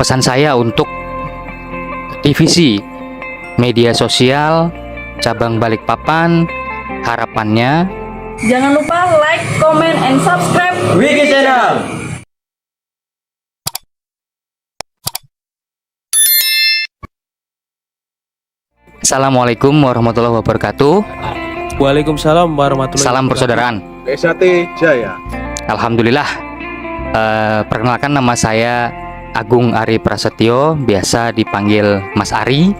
Pesan saya untuk divisi media sosial cabang Balikpapan, harapannya jangan lupa like, comment, and subscribe Wiki Channel. Assalamualaikum warahmatullahi wabarakatuh. Waalaikumsalam warahmatullahi Salam wabarakatuh. persaudaraan. PSAT Jaya. Alhamdulillah. Perkenalkan, nama saya Agung Ari Prasetyo, biasa dipanggil Mas Ari.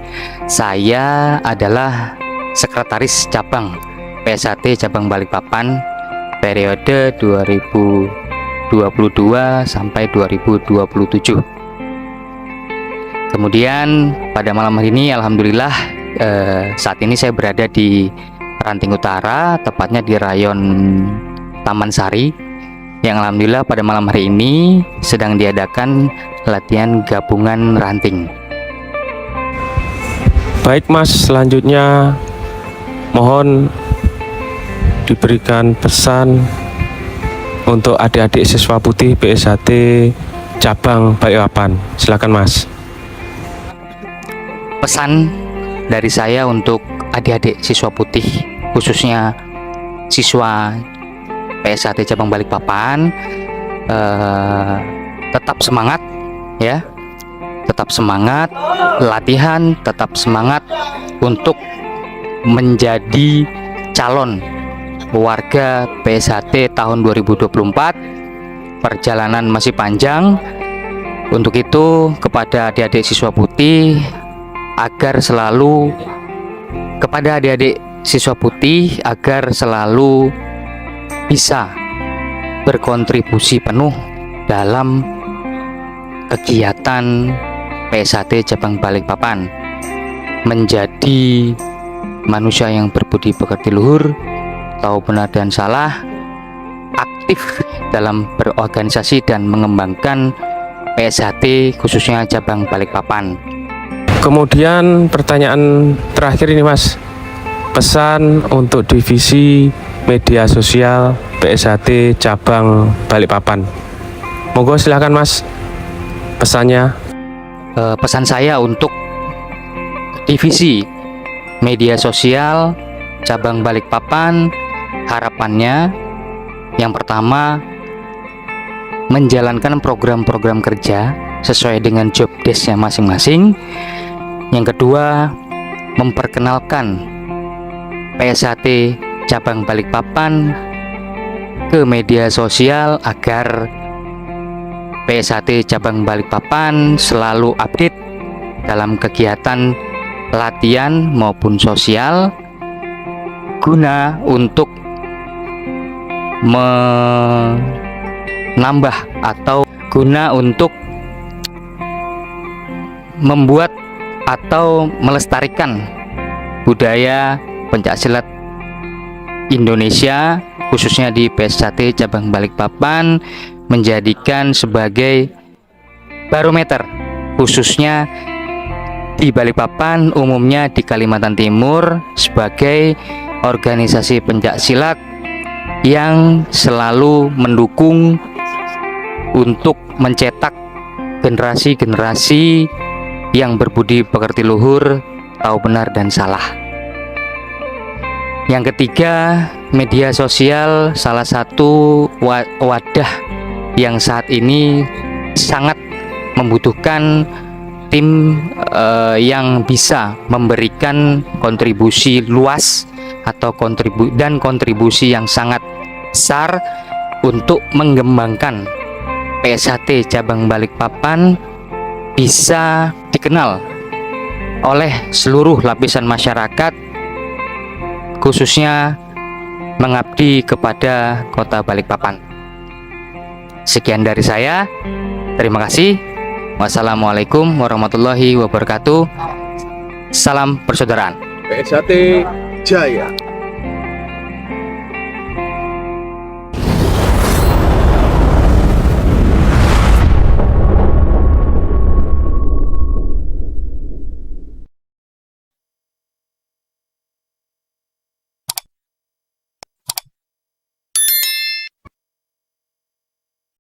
Saya adalah sekretaris cabang PSAT cabang Balikpapan periode 2022 sampai 2027. Kemudian pada malam hari ini alhamdulillah saat ini saya berada di Ranting Utara, tepatnya di rayon Taman Sari, yang alhamdulillah pada malam hari ini sedang diadakan latihan gabungan ranting. Baik Mas, selanjutnya mohon diberikan pesan untuk adik-adik siswa putih PSAT cabang Balikpapan. Silakan Mas. Pesan dari saya untuk adik-adik siswa putih, khususnya siswa PSAT cabang Balikpapan, tetap semangat ya, tetap semangat latihan, tetap semangat untuk menjadi calon warga PSAT tahun 2024. Perjalanan masih panjang. Untuk itu kepada adik-adik siswa putih agar selalu bisa berkontribusi penuh dalam kegiatan PSAT cabang Balikpapan, menjadi manusia yang berbudi pekerti luhur, tahu benar dan salah, aktif dalam berorganisasi dan mengembangkan PSAT khususnya cabang Balikpapan. Kemudian pertanyaan terakhir ini Mas, pesan untuk divisi media sosial PSAT cabang Balikpapan. Monggo silakan Mas, pesannya. Pesan saya untuk divisi media sosial cabang Balikpapan, harapannya yang pertama menjalankan program-program kerja sesuai dengan job desk-nya masing-masing. Yang kedua, memperkenalkan PSAT cabang Balikpapan ke media sosial agar PSAT cabang Balikpapan selalu update dalam kegiatan latihan maupun sosial, guna untuk menambah atau guna untuk membuat atau melestarikan budaya pencaksilat Indonesia, khususnya di PSAT cabang Balikpapan, menjadikan sebagai barometer, khususnya di Balikpapan, umumnya di Kalimantan Timur, sebagai organisasi pencaksilat yang selalu mendukung untuk mencetak generasi-generasi yang berbudi pekerti luhur, tahu benar dan salah. Yang ketiga, media sosial salah satu wadah yang saat ini sangat membutuhkan tim yang bisa memberikan kontribusi luas atau kontribusi yang sangat besar untuk mengembangkan PSAT cabang Balikpapan bisa dikenal oleh seluruh lapisan masyarakat, khususnya mengabdi kepada Kota Balikpapan. Sekian dari saya. Terima kasih. Wassalamualaikum warahmatullahi wabarakatuh. Salam persaudaraan. PSAT Jaya.